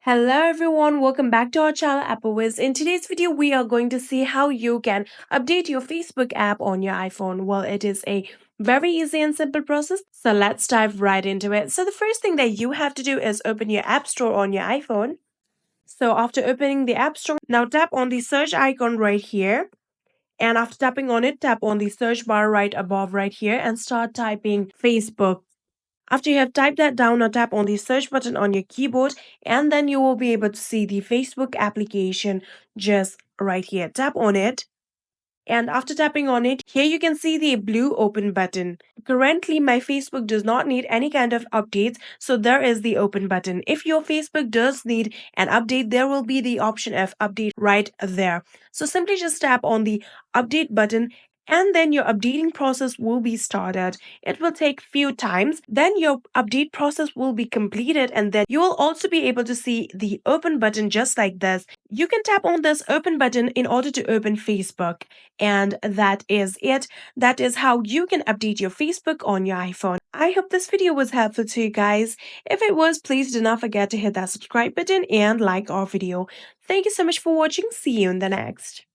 Hello everyone, welcome back to our channel AppleWiz. In today's video, we are going to see how you can update your Facebook app on your iPhone. Well, it is a very easy and simple process, so let's dive right into it. So the first thing that you have to do is open your App Store on your iPhone. So after opening the App Store, now tap on the search icon right here. And after tapping on it, tap on the search bar right above right here and start typing Facebook. After you have typed that down, now tap on the search button on your keyboard and then you will be able to see the Facebook application just right here. Tap on it. And after tapping on it, here you can see the blue open button. Currently, my Facebook does not need any kind of updates, so there is the open button. If your Facebook does need an update, there will be the option of update right there. So simply just tap on the update button and then your updating process will be started. It will take few times. Then your update process will be completed and then you will also be able to see the open button just like this. You can tap on this open button in order to open Facebook. And that is it. That is how you can update your Facebook on your iPhone. I hope this video was helpful to you guys. If it was, please do not forget to hit that subscribe button and like our video. Thank you so much for watching. See you in the next.